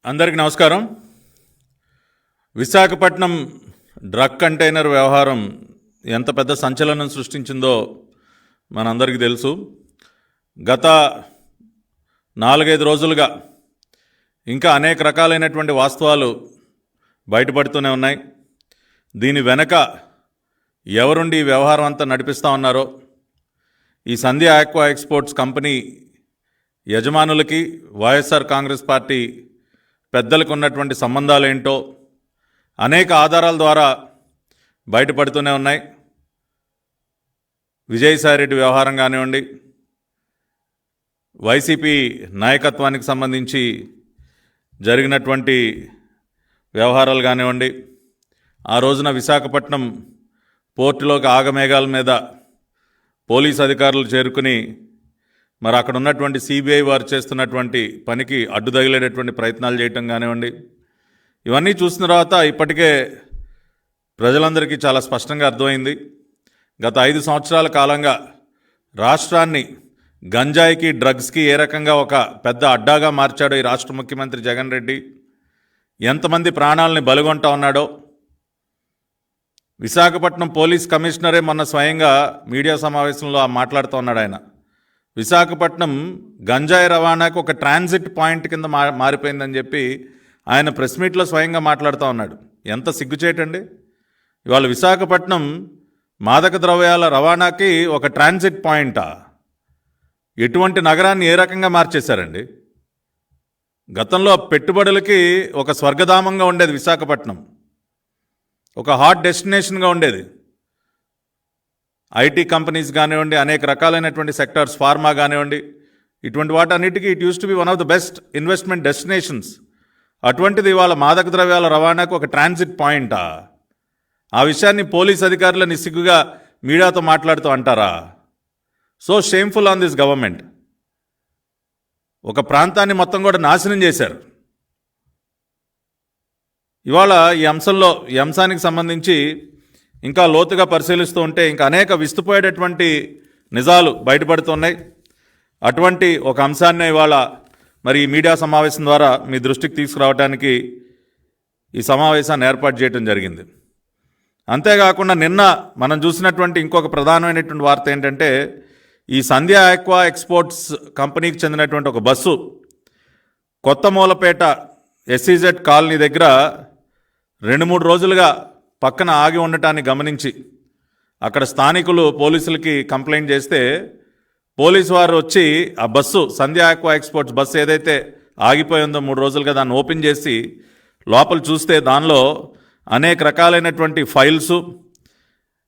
అందరికీ నమస్కారం. Visakhapatnam drug container వ్యవహారం ఎంత పెద్ద సంచలనం సృష్టించిందో మనందరికీ తెలుసు. గత 4-5 రోజులుగా ఇంకా అనేక రకాలైనటువంటి వాస్తవాలు బయటపడుతూనే ఉన్నాయి. దీని వెనక ఎవరుండి ఈ వ్యవహారం అంతా నడిపిస్తూ ఉన్నారో, ఈ సంధ్య ఆక్వా ఎక్స్పోర్ట్స్ కంపెనీ యజమానులకి వైఎస్ఆర్ కాంగ్రెస్ పార్టీ పెద్దలకు ఉన్నటువంటి సంబంధాలు ఏంటో అనేక ఆధారాల ద్వారా బయటపడుతూనే ఉన్నాయి. విజయసాయిరెడ్డి వ్యవహారం కానివ్వండి, వైసీపీ నాయకత్వానికి సంబంధించి జరిగినటువంటి వ్యవహారాలు కానివ్వండి, ఆ రోజున విశాఖపట్నం పోర్టులోకి ఆగమేఘాల మీద పోలీస్ అధికారులు చేరుకుని మరి అక్కడ ఉన్నటువంటి సిబిఐ వారు చేస్తున్నటువంటి పనికి అడ్డు తగిలేటటువంటి ప్రయత్నాలు చేయటం కానివ్వండి, ఇవన్నీ చూసిన తర్వాత ఇప్పటికే ప్రజలందరికీ చాలా స్పష్టంగా అర్థమైంది. గత 5 సంవత్సరాల కాలంగా రాష్ట్రాన్ని గంజాయికి, డ్రగ్స్కి ఏ రకంగా ఒక పెద్ద అడ్డాగా మార్చాడో ఈ రాష్ట్ర ముఖ్యమంత్రి జగన్ రెడ్డి, ఎంతమంది ప్రాణాలని బలిగొంటా ఉన్నాడో. విశాఖపట్నం పోలీస్ కమిషనరే మొన్న స్వయంగా మీడియా సమావేశంలో మాట్లాడుతూ ఉన్నాడు. ఆయన విశాఖపట్నం గంజాయి రవాణాకు ఒక ట్రాన్సిట్ పాయింట్ కింద మారిపోయిందని చెప్పి ఆయన ప్రెస్ మీట్లో స్వయంగా మాట్లాడుతూ ఉన్నాడు. ఎంత సిగ్గుచేటండి! ఇవాళ విశాఖపట్నం మాదక ద్రవ్యాల రవాణాకి ఒక ట్రాన్సిట్ పాయింటా? ఎటువంటి నగరాన్ని ఏ రకంగా మార్చేశారండి! గతంలో పెట్టుబడులకి ఒక స్వర్గధామంగా ఉండేది విశాఖపట్నం, ఒక హాట్ డెస్టినేషన్గా ఉండేది. ఐటీ కంపెనీస్ కానివ్వండి, అనేక రకాలైనటువంటి సెక్టార్స్, ఫార్మా కానివ్వండి, ఇటువంటి వాటన్నిటికీ it use to be one of the best investment destinations. అటువంటిది ఇవాళ మాదక ద్రవ్యాల రవాణాకు ఒక ట్రాన్సిట్ పాయింటా? ఆ విషయాన్ని పోలీస్ అధికారులు నిస్సిగ్గుగా మీడియాతో మాట్లాడుతూ అంటారా? So shameful on this government. ఒక ప్రాంతాన్ని మొత్తం కూడా నాశనం చేశారు. ఇవాళ ఈ అంశానికి సంబంధించి ఇంకా లోతుగా పరిశీలిస్తూ ఉంటే ఇంకా అనేక విస్తుపోయేటటువంటి నిజాలు బయటపడుతున్నాయి. అటువంటి ఒక అంశాన్ని ఇవాళ మరి ఈ మీడియా సమావేశం ద్వారా మీ దృష్టికి తీసుకురావడానికి ఈ సమావేశాన్ని ఏర్పాటు చేయడం జరిగింది. అంతేకాకుండా నిన్న మనం చూసినటువంటి ఇంకొక ప్రధానమైనటువంటి వార్త ఏంటంటే, ఈ సంధ్య ఆక్వా ఎక్స్పోర్ట్స్ కంపెనీకి చెందినటువంటి ఒక బస్సు కొత్త మూలపేట ఎస్ఈజెడ్ కాలనీ దగ్గర 2-3 రోజులుగా పక్కన ఆగి ఉండటాన్ని గమనించి అక్కడ స్థానికులు పోలీసులకి కంప్లైంట్ చేస్తే, పోలీసు వారు వచ్చి ఆ బస్సు, సంధ్య ఆక్వా ఎక్స్పోర్ట్స్ బస్సు ఏదైతే ఆగిపోయిందో 3 రోజులుగా, దాన్ని ఓపెన్ చేసి లోపల చూస్తే దానిలో అనేక రకాలైనటువంటి ఫైల్సు,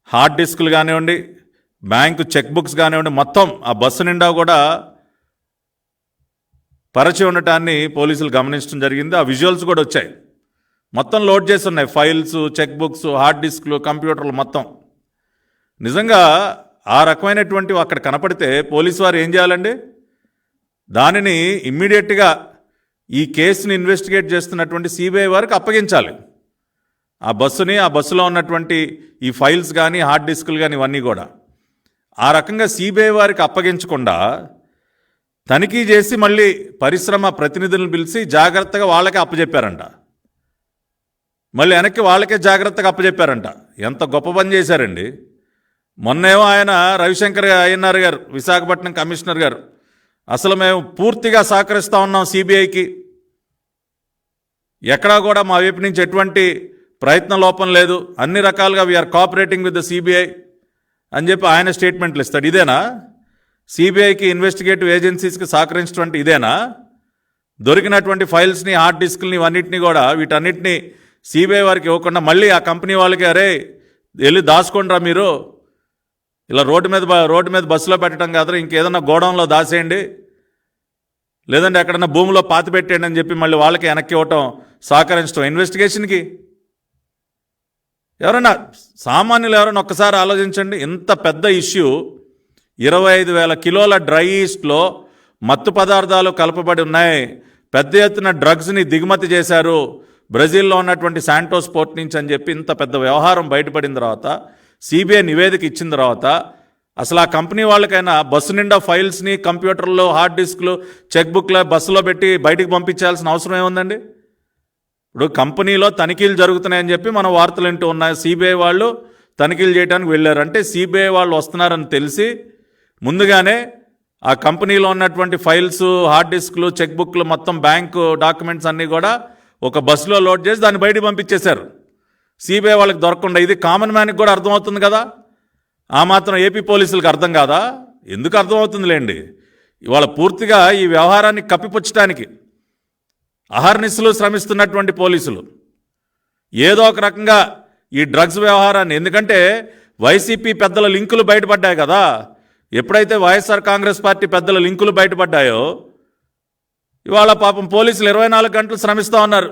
హార్డ్ డిస్కులు కానివ్వండి, బ్యాంకు చెక్ బుక్స్ కానివ్వండి, మొత్తం ఆ బస్సు నిండా కూడా పరచి ఉండటాన్ని పోలీసులు గమనించడం జరిగింది. ఆ విజువల్స్ కూడా వచ్చాయి. మొత్తం లోడ్ చేసి ఉన్నాయి ఫైల్స్, చెక్ బుక్స్, హార్డ్ డిస్క్లు, కంప్యూటర్లు మొత్తం. నిజంగా ఆ రకమైనటువంటివి అక్కడ కనపడితే పోలీసు వారు ఏం చేయాలండి? దానిని ఇమ్మీడియట్గా ఈ కేసుని ఇన్వెస్టిగేట్ చేస్తున్నటువంటి సిబిఐ వారికి అప్పగించాలి. ఆ బస్సుని, ఆ బస్సులో ఉన్నటువంటి ఈ ఫైల్స్ కానీ, హార్డ్ డిస్కులు కానీ, ఇవన్నీ కూడా ఆ రకంగా సిబిఐ వారికి అప్పగించకుండా తనిఖీ చేసి మళ్ళీ పరిశ్రమ ప్రతినిధులను పిలిచి జాగ్రత్తగా వాళ్ళకే అప్పచెప్పారంట. మళ్ళీ వెనక్కి వాళ్ళకే జాగ్రత్తగా అప్పచెప్పారంట. ఎంత గొప్ప పని చేశారండి! మొన్నేమో ఆయన రవిశంకర్ అయ్యన్నార్ గారు, విశాఖపట్నం కమిషనర్ గారు, అసలు మేము పూర్తిగా సహకరిస్తూ ఉన్నాం సిబిఐకి, ఎక్కడా కూడా మా వైపు నుంచి ఎటువంటి ప్రయత్న లోపం లేదు, అన్ని రకాలుగా we are cooperating with the CBI అని చెప్పి ఆయన స్టేట్మెంట్లు ఇస్తాడు. ఇదేనా సిబిఐకి, ఇన్వెస్టిగేటివ్ ఏజెన్సీస్కి సహకరించినటువంటి? ఇదేనా దొరికినటువంటి ఫైల్స్ని, హార్డ్ డిస్క్ని, ఇవన్నిటిని కూడా వీటన్నిటిని సిబిఐ వారికి ఇవ్వకుండా మళ్ళీ ఆ కంపెనీ వాళ్ళకి, అరే వెళ్ళి దాచుకోండిరా మీరు, ఇలా రోడ్డు మీద బస్సులో పెట్టడం కాదు, ఇంకేదన్నా గోడౌన్లో దాసేయండి, లేదంటే ఎక్కడన్నా భూమిలో పాతి పెట్టేయండి అని చెప్పి మళ్ళీ వాళ్ళకి వెనక్కి ఇవ్వటం, సహకరించడం ఇన్వెస్టిగేషన్కి. ఎవరైనా సామాన్యులు ఎవరైనా ఒక్కసారి ఆలోచించండి. ఇంత పెద్ద ఇష్యూ, 25,000 కిలోల డ్రై ఈస్ట్లో మత్తు పదార్థాలు కలపబడి ఉన్నాయి, పెద్ద ఎత్తున డ్రగ్స్ని దిగుమతి చేశారు బ్రెజిల్లో ఉన్నటువంటి శాంటోస్ పోర్ట్ నుంచి అని చెప్పి ఇంత పెద్ద వ్యవహారం బయటపడిన తర్వాత, సిబిఐ నివేదిక ఇచ్చిన తర్వాత, అసలు ఆ కంపెనీ వాళ్ళకైనా బస్సు నిండా ఫైల్స్ని, కంప్యూటర్లు, హార్డ్ డిస్క్లు, చెక్ బుక్లు బస్సులో పెట్టి బయటికి పంపించాల్సిన అవసరం ఏముందండి? ఇప్పుడు కంపెనీలో తనిఖీలు జరుగుతున్నాయని చెప్పి మనం వార్తలు వింటూ ఉన్నాయి. సిబిఐ వాళ్ళు తనిఖీలు చేయడానికి వెళ్ళారు. అంటే సిబిఐ వాళ్ళు వస్తున్నారని తెలిసి ముందుగానే ఆ కంపెనీలో ఉన్నటువంటి ఫైల్స్, హార్డ్ డిస్క్లు, చెక్ బుక్లు, మొత్తం బ్యాంకు డాక్యుమెంట్స్ అన్నీ కూడా ఒక బస్సులో లోడ్ చేసి దాన్ని బయటికి పంపించేశారు. సిబిఐ వాళ్ళకి దొరకకుండా. ఇది కామన్ మ్యాన్కి కూడా అర్థమవుతుంది కదా. ఆ మాత్రం ఏపీ పోలీసులకు అర్థం కాదా? ఎందుకు అర్థమవుతుందిలేండి. ఇవాళ పూర్తిగా ఈ వ్యవహారాన్ని కప్పిపుచ్చడానికి అహర్నిశలు శ్రమిస్తున్నటువంటి పోలీసులు ఏదో ఒక రకంగా ఈ డ్రగ్స్ వ్యవహారాన్ని, ఎందుకంటే వైసీపీ పెద్దల లింకులు బయటపడ్డాయి కదా. ఎప్పుడైతే వైఎస్ఆర్ కాంగ్రెస్ పార్టీ పెద్దల లింకులు బయటపడ్డాయో ఇవాళ పాపం పోలీసులు 24 గంటలు శ్రమిస్తూ ఉన్నారు.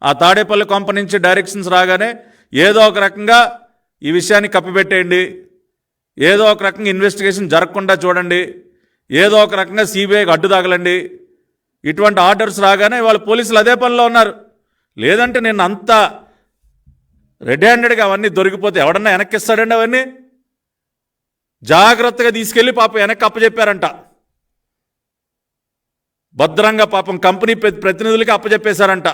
ఆ తాడేపల్లి కొంప నుంచి డైరెక్షన్స్ రాగానే ఏదో ఒక రకంగా ఈ విషయాన్ని కప్పిపెట్టేయండి, ఏదో ఒక రకంగా ఇన్వెస్టిగేషన్ జరగకుండా చూడండి, ఏదో ఒక రకంగా సిబిఐకి అడ్డు తగలండి, ఇటువంటి ఆర్డర్స్ రాగానే వాళ్ళ పోలీసులు అదే పనిలో ఉన్నారు. లేదంటే నేను అంతా రెడ్ హ్యాండెడ్గా అవన్నీ దొరికిపోతే ఎవడన్నా వెనక్కిస్తాడండి? అవన్నీ జాగ్రత్తగా తీసుకెళ్ళి పాపం వెనక్కి అప్పచెప్పారంట. భద్రంగా పాపం కంపెనీ ప్రతినిధులకి అప్పచెప్పేశారంట.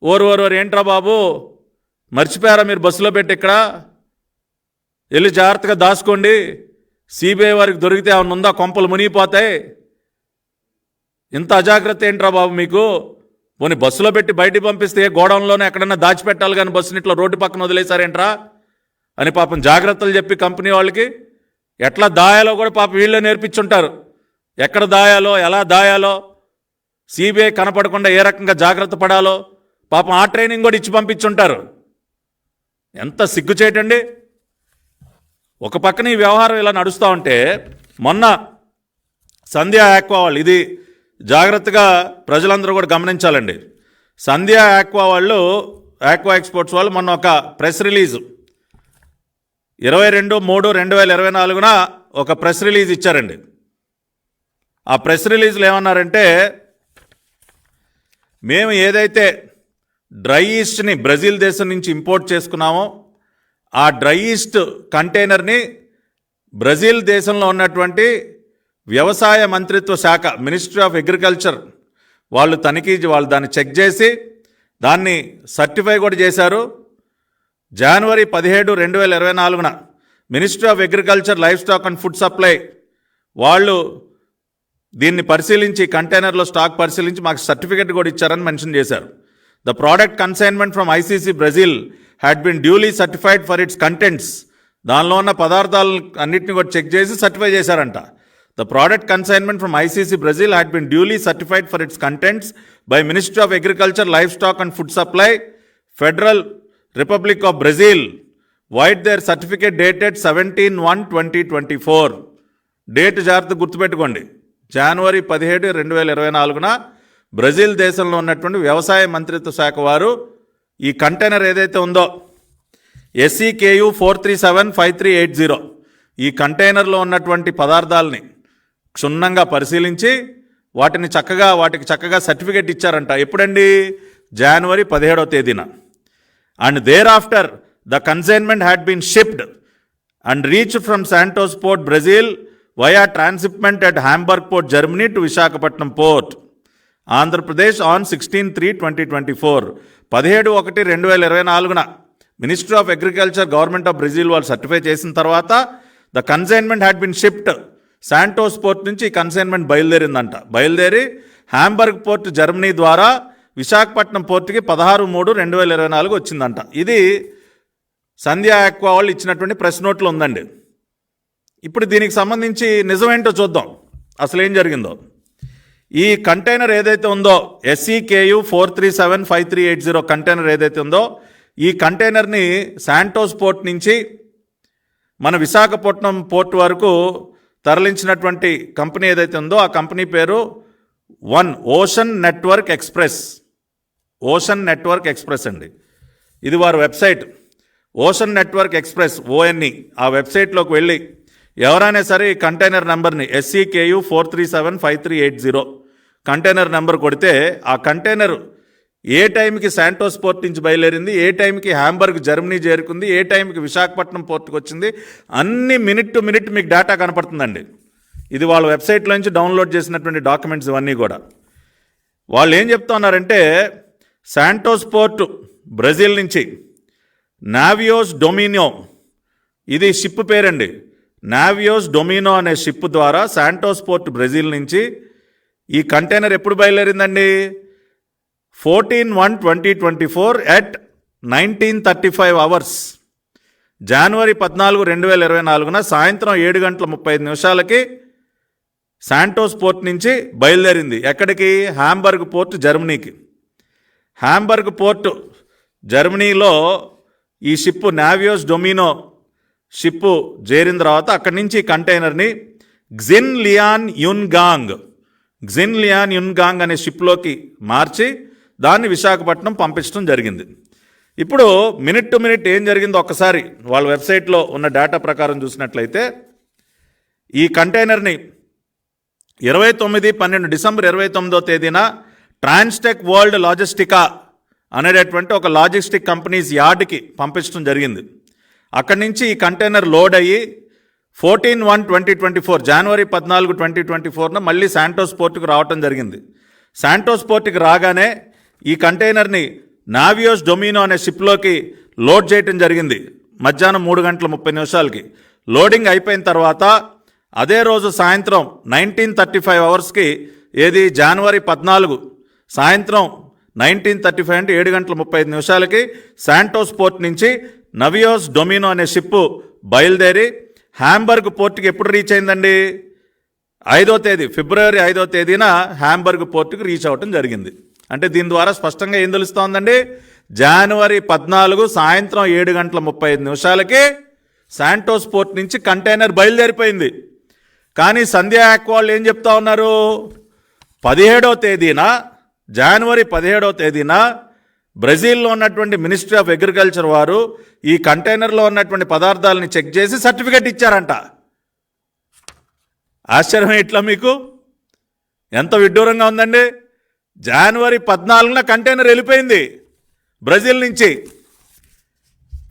ఓరు ఏంట్రా బాబు, మర్చిపోయారా మీరు బస్సులో పెట్టి ఇక్కడ వెళ్ళి జాగ్రత్తగా దాచుకోండి, సిబిఐ వారికి దొరికితే ఏమన్నా ఉందా, కొంపలు మునిగిపోతాయి, ఇంత అజాగ్రత్త ఏంట్రా బాబు మీకు, పోనీ బస్సులో పెట్టి బయటికి పంపిస్తే గోడౌన్లోనే ఎక్కడన్నా దాచిపెట్టాలి కానీ బస్సుని ఇట్లా రోడ్డు పక్కన వదిలేశారేంట్రా అని పాపం జాగ్రత్తలు చెప్పి కంపెనీ వాళ్ళకి ఎట్లా దాయాలో కూడా పాపం వీళ్ళే నేర్పించుంటారు. ఎక్కడ దాయాలో, ఎలా దాయాలో, సిబిఐ కనపడకుండా ఏ రకంగా జాగ్రత్త పడాలో పాపం ఆ ట్రైనింగ్ కూడా ఇచ్చి పంపించుంటారు. ఎంత సిగ్గుచేటండి. ఒక పక్కన ఈ వ్యవహారం ఇలా నడుస్తూ ఉంటే మొన్న సంధ్యా ఆక్వా వాళ్ళు, ఇది జాగ్రత్తగా ప్రజలందరూ కూడా గమనించాలండి. సంధ్యా ఆక్వా వాళ్ళు, ఆక్వా ఎక్స్పోర్ట్స్ వాళ్ళు మొన్న ఒక ప్రెస్ రిలీజ్ 22/3/2024 ఒక ప్రెస్ రిలీజ్ ఇచ్చారండి. ఆ ప్రెస్ రిలీజ్లో ఏమన్నారంటే, మేము ఏదైతే డ్రై ఈస్ట్ని బ్రెజిల్ దేశం నుంచి ఇంపోర్ట్ చేసుకున్నామో ఆ డ్రై ఈస్ట్ కంటైనర్ని బ్రెజిల్ దేశంలో ఉన్నటువంటి వ్యవసాయ మంత్రిత్వ శాఖ, మినిస్ట్రీ ఆఫ్ అగ్రికల్చర్ వాళ్ళు దాన్ని చెక్ చేసి దాన్ని సర్టిఫై కూడా చేశారు. జనవరి 17, 2024 ministry of Agriculture, Livestock and Food supply వాళ్ళు దీన్ని పరిశీలించి, కంటైనర్లో స్టాక్ పరిశీలించి మాకు సర్టిఫికెట్ కూడా ఇచ్చారని మెన్షన్ చేశారు. The product consignment from ICC Brazil had been duly certified for its contents. దానిలో ఉన్న పదార్థాలు అన్నింటినీ కూడా చెక్ చేసి సర్టిఫై చేశారంట. The product consignment from ICC Brazil had been duly certified for its contents by Ministry of Agriculture, Livestock and Food Supply, Federal Republic of Brazil, vide their certificate dated 17/1/2024. Date జాగ్రత్త గుర్తుపెట్టుకోండి. జనవరి 17, 2024 Brazil దేశంలో ఉన్నటువంటి వ్యవసాయ మంత్రిత్వ శాఖ వారు ఈ container ఏదైతే ఉందో SEKU 4375380 ఈ కంటైనర్లో ఉన్నటువంటి పదార్థాలని క్షుణ్ణంగా పరిశీలించి వాటికి చక్కగా సర్టిఫికేట్ ఇచ్చారంట. ఎప్పుడండి? జనవరి 17వ తేదీన. And thereafter the consignment had been shipped and reached from Santos Port Brazil via transshipment at Hamburg Port, Germany to Visakhapatnam Port, Andhra Pradesh on 16/3/2024. 17/1/2024 Ministry of Agriculture, Government of Brazil వాళ్ళు certify చేసిన తర్వాత the consignment had been shipped. Santos Port నుంచి ఈ consignment బయలుదేరి Hamburg port, Germany ద్వారా విశాఖపట్నం పోర్టుకి 16/3/2024 వచ్చిందంట. ఇది సంధ్యా ఆక్వా వాళ్ళు ఇచ్చినటువంటి ప్రెస్ నోట్లో ఉందండి. ఇప్పుడు దీనికి సంబంధించి నిజమేంటో చూద్దాం, అసలు ఏం జరిగిందో. ఈ కంటైనర్ ఏదైతే ఉందో SEKU 4375380 కంటైనర్ ఏదైతే ఉందో ఈ కంటైనర్ని శాంటోస్ పోర్ట్ నుంచి మన విశాఖపట్నం పోర్ట్ వరకు తరలించినటువంటి కంపెనీ ఏదైతే ఉందో ఆ కంపెనీ పేరు ఓషన్ నెట్వర్క్ ఎక్స్ప్రెస్ అండి. ఇది వారి website, ocean network express ONE. ఆ వెబ్సైట్లోకి వెళ్ళి ఎవరైనా సరే ఈ కంటైనర్ నెంబర్ని SEKU 4375380 కంటైనర్ నెంబర్ కొడితే ఆ కంటైనర్ ఏ టైంకి శాంటోస్ పోర్ట్ నుంచి బయలుదేరింది, ఏ టైంకి హ్యాంబర్గ్ జర్మనీ చేరుకుంది, ఏ టైంకి విశాఖపట్నం పోర్ట్కి వచ్చింది, అన్ని మినిట్ టు మినిట్ మీకు డేటా కనపడుతుందండి. ఇది వాళ్ళ వెబ్సైట్లో నుంచి డౌన్లోడ్ చేసినటువంటి డాక్యుమెంట్స్ ఇవన్నీ కూడా. వాళ్ళు ఏం చెప్తున్నారంటే శాంటోస్ పోర్ట్ బ్రెజిల్ నుంచి నావియోస్ డొమినో, ఇది షిప్ పేరండి, నావియోస్ డొమినో అనే షిప్ ద్వారా శాంటోస్ పోర్ట్ బ్రెజిల్ నుంచి ఈ కంటైనర్ ఎప్పుడు బయలుదేరిందండి? 14/1/2024 at 19:35 hours, జనవరి 14, 2024 సాయంత్రం 7:35 శాంటోస్ పోర్ట్ నుంచి బయలుదేరింది. ఎక్కడికి? హాంబర్గ్ పోర్ట్, జర్మనీకి. హాంబర్గ్ పోర్ట్ జర్మనీలో ఈ షిప్ నావియోస్ డొమినో షిప్ చేరిన తర్వాత అక్కడి నుంచి కంటైనర్ని గ్జిన్లియాన్ యున్గాంగ్ అనే షిప్లోకి మార్చి దాన్ని విశాఖపట్నం పంపించడం జరిగింది. ఇప్పుడు మినిట్ టు మినిట్ ఏం జరిగిందో ఒక్కసారి వాళ్ళ వెబ్సైట్లో ఉన్న డేటా ప్రకారం చూసినట్లయితే, ఈ కంటైనర్ని 29/12 డిసెంబర్ 29 ట్రాన్స్టెక్ వరల్డ్ లాజిస్టికా అనేటటువంటి ఒక లాజిస్టిక్ కంపెనీస్ యార్డ్కి పంపించడం జరిగింది. అక్కడి నుంచి ఈ కంటైనర్ లోడ్ అయ్యి 14/1/2024 జనవరి 14, 2024 మళ్ళీ శాంటోస్ పోర్టుకు రావటం జరిగింది. శాంటోస్ పోర్టుకి రాగానే ఈ కంటైనర్ని నావియోస్ డొమినో అనే షిప్లోకి లోడ్ చేయటం జరిగింది. మధ్యాహ్నం 3:30 లోడింగ్ అయిపోయిన తర్వాత అదే రోజు సాయంత్రం 19:35 hours ఏది జనవరి 14 సాయంత్రం 19:35 అంటే 7:35 శాంటోస్ పోర్ట్ నుంచి నావియోస్ డొమినో అనే షిప్ బయలుదేరి హాంబర్గ్ పోర్టుకి ఎప్పుడు రీచ్ అయిందండి? 5వ తేదీ, ఫిబ్రవరి 5వ తేదీన హాంబర్గ్ పోర్టుకి రీచ్ అవ్వటం జరిగింది. అంటే దీని ద్వారా స్పష్టంగా ఏం తెలుస్తోందండి? జనవరి 14 సాయంత్రం 7:35 శాంటోస్ పోర్ట్ నుంచి కంటైనర్ బయలుదేరిపోయింది. కానీ సంధ్యా యాక్ వాళ్ళు ఏం చెప్తా ఉన్నారు? 17వ తేదీన, జనవరి 17వ తేదీన బ్రెజిల్లో ఉన్నటువంటి మినిస్ట్రీ ఆఫ్ అగ్రికల్చర్ వారు ఈ కంటైనర్లో ఉన్నటువంటి పదార్థాలని చెక్ చేసి సర్టిఫికెట్ ఇచ్చారంట. ఆశ్చర్యం ఇట్లా మీకు ఎంత విడ్డూరంగా ఉందండి. జనవరి 14 కంటైనర్ వెళ్ళిపోయింది బ్రెజిల్ నుంచి.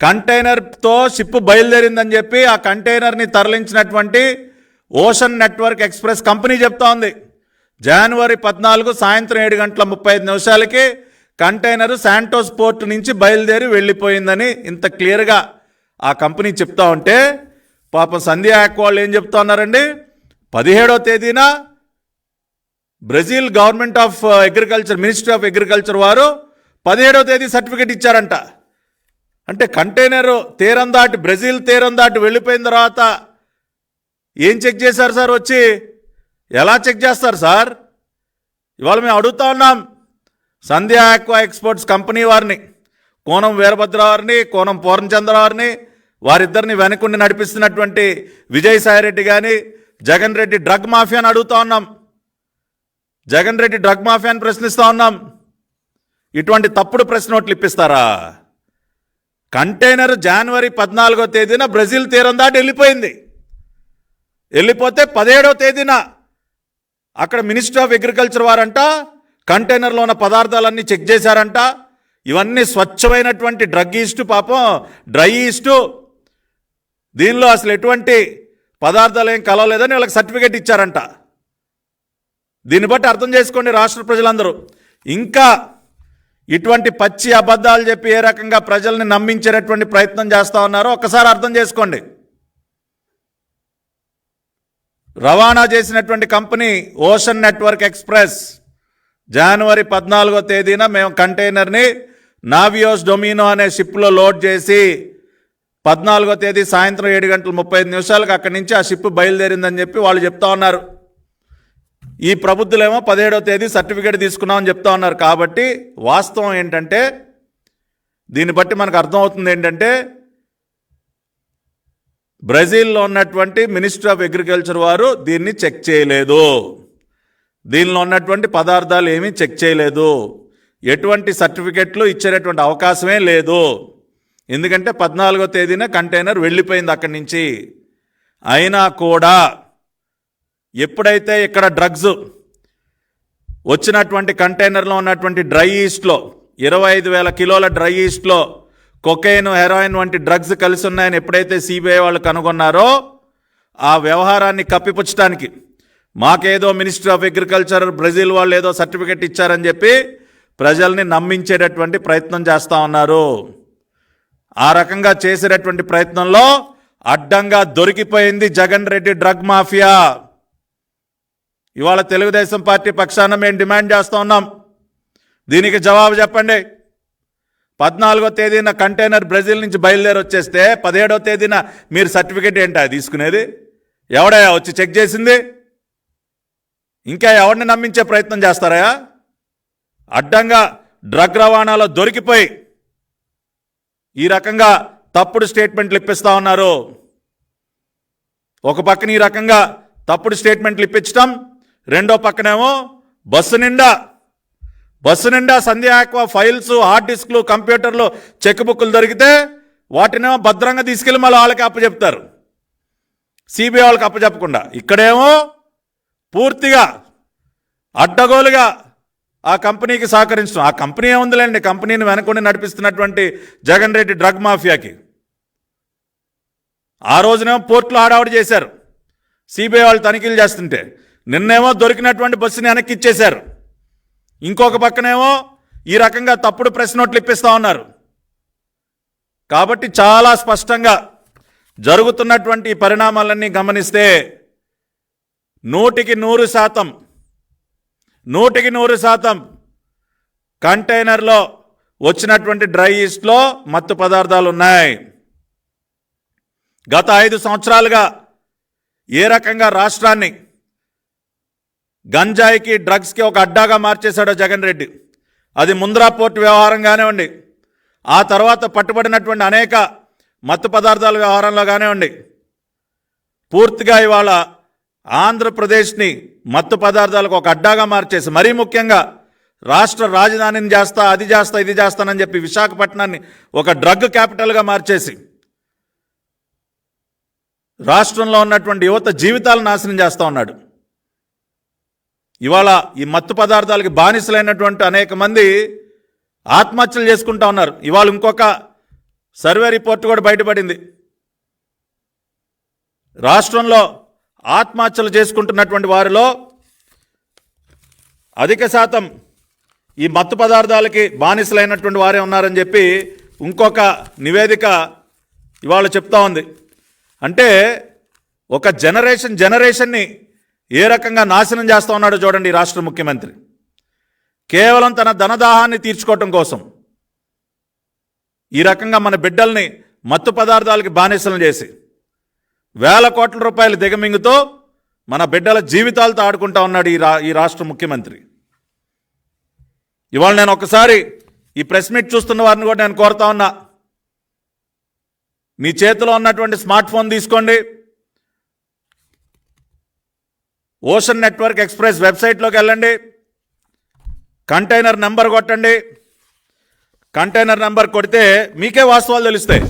కంటైనర్తో షిప్ బయలుదేరిందని చెప్పి ఆ కంటైనర్ని తరలించినటువంటి ఓషన్ నెట్వర్క్ ఎక్స్ప్రెస్ కంపెనీ చెప్తా ఉంది. జనవరి 14 సాయంత్రం 7:35 కంటైనర్ శాంటోస్ పోర్ట్ నుంచి బయలుదేరి వెళ్ళిపోయిందని ఇంత క్లియర్గా ఆ కంపెనీ చెప్తా ఉంటే, పాపం సంధ్యా యాక్ వాళ్ళు ఏం చెప్తా ఉన్నారండి? 17వ తేదీన Brazil government of agriculture, ministry of agriculture వారు 17వ తేదీ సర్టిఫికెట్ ఇచ్చారంట. అంటే కంటైనర్ తీరం దాటి, బ్రెజిల్ తీరం దాటి వెళ్ళిపోయిన తర్వాత ఏం చెక్ చేశారు సార్? వచ్చి ఎలా చెక్ చేస్తారు సార్? ఇవాళ మేము అడుగుతా ఉన్నాం సంధ్యా ఆక్వా ఎక్స్పోర్ట్స్ కంపెనీ వారిని, కోనం వీరభద్ర వారిని, కోనం పూర్ణచంద్ర వారిని, వారిద్దరిని వెనకుండి నడిపిస్తున్నటువంటి విజయసాయిరెడ్డి కానీ, జగన్ రెడ్డి డ్రగ్ మాఫియాని అడుగుతా ఉన్నాం. జగన్ రెడ్డి డ్రగ్ మాఫియాని ప్రశ్నిస్తూ ఉన్నాం. ఇటువంటి తప్పుడు ప్రశ్న నోట్లు ఇప్పిస్తారా? కంటైనర్ జనవరి 14వ తేదీన బ్రెజిల్ తీరం దాటి వెళ్ళిపోయింది. వెళ్ళిపోతే 17వ తేదీన అక్కడ మినిస్ట్రీ ఆఫ్ అగ్రికల్చర్ వారంట కంటైనర్లో ఉన్న పదార్థాలన్నీ చెక్ చేశారంట. ఇవన్నీ స్వచ్ఛమైనటువంటి డ్రగ్ ఈస్టు, పాపం డ్రై ఈస్టు, దీనిలో అసలు ఎటువంటి పదార్థాలు ఏం కలవలేదని వాళ్ళకి సర్టిఫికేట్ ఇచ్చారంట. దీన్ని బట్టి అర్థం చేసుకోండి రాష్ట్ర ప్రజలందరూ. ఇంకా ఇటువంటి పచ్చి అబద్ధాలు చెప్పి ఏ రకంగా ప్రజల్ని నమ్మించేటటువంటి ప్రయత్నం చేస్తూ ఉన్నారో ఒక్కసారి అర్థం చేసుకోండి. రవాణా చేసినటువంటి కంపెనీ ఓషన్ నెట్వర్క్ ఎక్స్ప్రెస్ జనవరి 14వ తేదీన మేము కంటైనర్ని నావియోస్ డొమినో అనే షిప్లో లోడ్ చేసి 14వ తేదీ సాయంత్రం 7:35 అక్కడి నుంచి ఆ షిప్ బయలుదేరిందని చెప్పి వాళ్ళు చెప్తా ఉన్నారు. ఈ ప్రబుద్ధులేమో 17వ తేదీ సర్టిఫికేట్ తీసుకున్నామని చెప్తా ఉన్నారు. కాబట్టి వాస్తవం ఏంటంటే, దీన్ని బట్టి మనకు అర్థమవుతుంది ఏంటంటే, బ్రెజిల్లో ఉన్నటువంటి మినిస్ట్రీ ఆఫ్ అగ్రికల్చర్ వారు దీన్ని చెక్ చేయలేదు. దీనిలో ఉన్నటువంటి పదార్థాలు ఏమీ చెక్ చేయలేదు. ఎటువంటి సర్టిఫికెట్లు ఇచ్చేటటువంటి అవకాశమే లేదు. ఎందుకంటే 14వ తేదీన కంటైనర్ వెళ్ళిపోయింది అక్కడి నుంచి. అయినా కూడా ఎప్పుడైతే ఇక్కడ డ్రగ్స్ వచ్చినటువంటి కంటైనర్లో ఉన్నటువంటి డ్రై ఈస్ట్లో 25,000 కిలోల డ్రై ఈస్ట్లో కొకైన్, హెరాయిన్ వంటి డ్రగ్స్ కలిసి ఉన్నాయని ఎప్పుడైతే సిబిఐ వాళ్ళు కనుగొన్నారో, ఆ వ్యవహారాన్ని కప్పిపుచ్చడానికి మాకేదో మినిస్ట్రీ ఆఫ్ అగ్రికల్చర్ బ్రెజిల్ వాళ్ళు ఏదో సర్టిఫికెట్ ఇచ్చారని చెప్పి ప్రజల్ని నమ్మించేటటువంటి ప్రయత్నం చేస్తూ ఉన్నారు. ఆ రకంగా చేసేటటువంటి ప్రయత్నంలో అడ్డంగా దొరికిపోయింది జగన్ రెడ్డి డ్రగ్ మాఫియా. ఇవాళ తెలుగుదేశం పార్టీ పక్షాన మేము డిమాండ్ చేస్తూ ఉన్నాం, దీనికి జవాబు చెప్పండి. 14వ తేదీన కంటైనర్ బ్రెజిల్ నుంచి బయలుదేరి వచ్చేస్తే 17వ తేదీన మీరు సర్టిఫికేట్ ఏంటా తీసుకునేది? ఎవడయా వచ్చి చెక్ చేసింది? ఇంకా ఎవరిని నమ్మించే ప్రయత్నం చేస్తారా? అడ్డంగా డ్రగ్ రవాణాలో దొరికిపోయి ఈ రకంగా తప్పుడు స్టేట్మెంట్లు ఇప్పిస్తూ ఉన్నారు. ఒక పక్కన ఈ రకంగా తప్పుడు స్టేట్మెంట్లు ఇప్పించడం, రెండో పక్కనేమో బస్సు నిండా సంధ్య ఆక్వా ఫైల్స్, హార్డ్ డిస్క్లు, కంప్యూటర్లు, చెక్ బుక్లు దొరికితే వాటినేమో భద్రంగా తీసుకెళ్ళి మళ్ళీ వాళ్ళకి అప్పచెప్తారు, సిబిఐ వాళ్ళకి అప్పచెప్పకుండా. ఇక్కడేమో పూర్తిగా అడ్డగోలుగా ఆ కంపెనీకి సహకరించడం. ఆ కంపెనీ ఏముందిలేండి, కంపెనీని వెనకొని నడిపిస్తున్నటువంటి జగన్ రెడ్డి డ్రగ్ మాఫియాకి. ఆ రోజునేమో పోర్టులో హడావుడి చేశారు, సిబిఐ వాళ్ళు తనిఖీలు చేస్తుంటే. నిన్నేమో దొరికినటువంటి బస్సుని వెనక్కి ఇచ్చేశారు. ఇంకొక పక్కనేమో ఈ రకంగా తప్పుడు ప్రెస్ నోట్లు ఇప్పిస్తూ ఉన్నారు. కాబట్టి చాలా స్పష్టంగా జరుగుతున్నటువంటి పరిణామాలన్నీ గమనిస్తే 100% కంటైనర్లో వచ్చినటువంటి డ్రై ఈస్ట్లో మత్తు పదార్థాలు ఉన్నాయి. గత 5 సంవత్సరాలుగా ఏ రకంగా రాష్ట్రాన్ని గంజాయికి, డ్రగ్స్కి ఒక అడ్డాగా మార్చేశాడో జగన్ రెడ్డి, అది ముంద్రా పోర్టు వ్యవహారం కానివ్వండి, ఆ తర్వాత పట్టుబడినటువంటి అనేక మత్తు పదార్థాల వ్యవహారంలో కానివ్వండి, పూర్తిగా ఇవాళ ఆంధ్రప్రదేశ్ని మత్తు పదార్థాలకు ఒక అడ్డాగా మార్చేసి, మరీ ముఖ్యంగా రాష్ట్ర రాజధానిని చేస్తా, అది చేస్తా, ఇది చేస్తానని చెప్పి విశాఖపట్నాన్ని ఒక డ్రగ్ క్యాపిటల్గా మార్చేసి రాష్ట్రంలో ఉన్నటువంటి యువత జీవితాలను నాశనం చేస్తూ ఉన్నాడు. ఇవాళ ఈ మత్తు పదార్థాలకి బానిసలైనటువంటి అనేక మంది ఆత్మహత్యలు చేసుకుంటా ఉన్నారు. ఇవాళ ఇంకొక సర్వే రిపోర్ట్ కూడా బయటపడింది. రాష్ట్రంలో ఆత్మహత్యలు చేసుకుంటున్నటువంటి వారిలో అధిక శాతం ఈ మత్తు పదార్థాలకి బానిసలైనటువంటి వారే ఉన్నారని చెప్పి ఇంకొక నివేదిక ఇవాళ చెప్తా ఉంది. అంటే ఒక జనరేషన్ని ఏ రకంగా నాశనం చేస్తూ ఉన్నాడో చూడండి ఈ రాష్ట్ర ముఖ్యమంత్రి. కేవలం తన ధనదాహాన్ని తీర్చుకోవటం కోసం ఈ రకంగా మన బిడ్డల్ని మత్తు పదార్థాలకి బానిసలను చేసి వేల కోట్ల రూపాయలు దిగమింగుతో మన బిడ్డల జీవితాలతో ఆడుకుంటా ఉన్నాడు ఈ రాష్ట్ర ముఖ్యమంత్రి. ఇవాళ నేను ఒకసారి ఈ ప్రెస్ మీట్ చూస్తున్న వారిని కూడా నేను కోరుతా ఉన్నా, మీ చేతిలో ఉన్నటువంటి స్మార్ట్ ఫోన్ తీసుకోండి, ఓషన్ నెట్వర్క్ ఎక్స్ప్రెస్ వెబ్సైట్లోకి వెళ్ళండి, కంటైనర్ నెంబర్ కొట్టండి. కంటైనర్ నెంబర్ కొడితే మీకే వాస్తవాలు తెలుస్తాయి.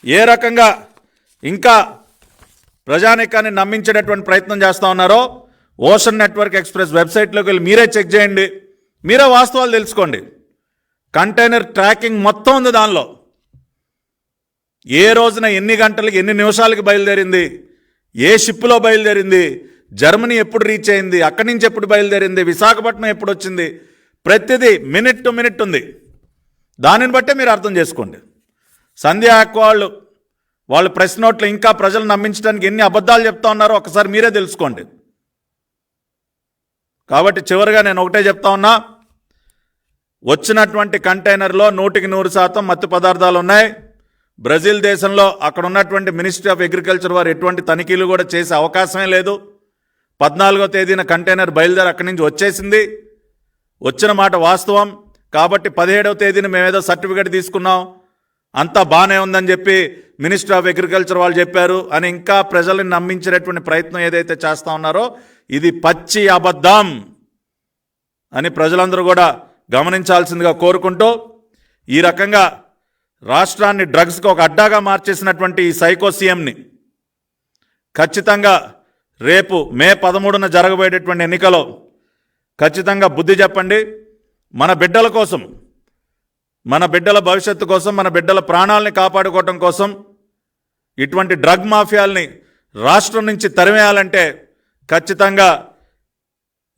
ఏ రకంగా ఇంకా ప్రజానీకాన్ని నమ్మించేటటువంటి ప్రయత్నం చేస్తూ ఉన్నారో ఓషన్ నెట్వర్క్ ఎక్స్ప్రెస్ వెబ్సైట్లోకి వెళ్ళి మీరే చెక్ చేయండి, మీరే వాస్తవాలు తెలుసుకోండి. కంటైనర్ ట్రాకింగ్ మొత్తం ఉంది దానిలో. ఏ రోజున ఎన్ని గంటలకి ఎన్ని నిమిషాలకి బయలుదేరింది, ఏ షిప్లో బయలుదేరింది, జర్మనీ ఎప్పుడు రీచ్ అయింది, అక్కడి నుంచి ఎప్పుడు బయలుదేరింది, విశాఖపట్నం ఎప్పుడు వచ్చింది, ప్రతిదీ మినిట్ టు మినిట్ ఉంది. దానిని బట్టే మీరు అర్థం చేసుకోండి. సంధ్య ఆక్వా వాళ్ళు ప్రెస్ నోట్లు ఇంకా ప్రజలు నమ్మించడానికి ఎన్ని అబద్ధాలు చెప్తా ఉన్నారో ఒకసారి మీరే తెలుసుకోండి. కాబట్టి చివరిగా నేను ఒకటే చెప్తా ఉన్నా, వచ్చినటువంటి కంటైనర్లో 100% మత్తు పదార్థాలు ఉన్నాయి. బ్రెజిల్ దేశంలో అక్కడ ఉన్నటువంటి మినిస్ట్రీ ఆఫ్ అగ్రికల్చర్ వారు ఎటువంటి తనిఖీలు కూడా చేసే అవకాశమే లేదు. 14వ తేదీన కంటైనర్ బయలుదేరి అక్కడి నుంచి వచ్చేసింది, వచ్చిన మాట వాస్తవం. కాబట్టి 17వ తేదీన మేమేదో సర్టిఫికేట్ తీసుకున్నాం, అంతా బాగానే ఉందని చెప్పి మినిస్ట్రీ ఆఫ్ అగ్రికల్చర్ వాళ్ళు చెప్పారు అని ఇంకా ప్రజల్ని నమ్మించేటటువంటి ప్రయత్నం ఏదైతే చేస్తూ ఉన్నారో ఇది పచ్చి అబద్ధం అని ప్రజలందరూ కూడా గమనించాల్సిందిగా కోరుకుంటూ, ఈ రకంగా రాష్ట్రాన్ని డ్రగ్స్కి ఒక అడ్డాగా మార్చేసినటువంటి ఈ సైకో సీఎంని ఖచ్చితంగా రేపు మే 13న జరగబోయేటటువంటి ఎన్నికలో ఖచ్చితంగా బుద్ధి చెప్పండి. మన బిడ్డల కోసం, మన బిడ్డల భవిష్యత్తు కోసం, మన బిడ్డల ప్రాణాలని కాపాడుకోవటం కోసం ఇటువంటి డ్రగ్ మాఫియాల్ని రాష్ట్రం నుంచి తరిమేయాలంటే ఖచ్చితంగా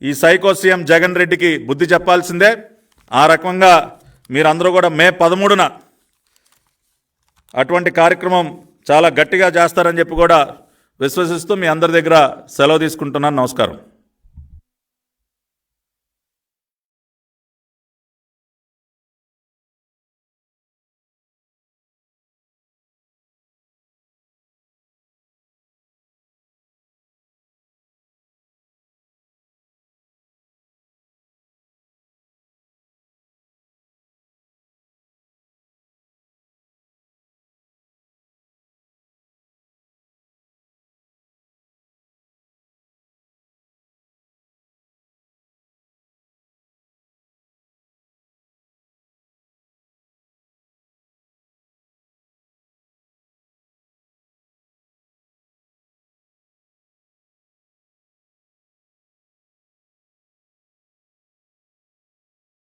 ఈ సైకో సీఎం జగన్ రెడ్డికి బుద్ధి చెప్పాల్సిందే. ఆ రకంగా మీరందరూ కూడా మే 13న అటువంటి కార్యక్రమం చాలా గట్టిగా చేస్తారని చెప్పి కూడా విశ్వసిస్తూ మీ అందరి దగ్గర సెలవు తీసుకుంటున్నాను. నమస్కారం.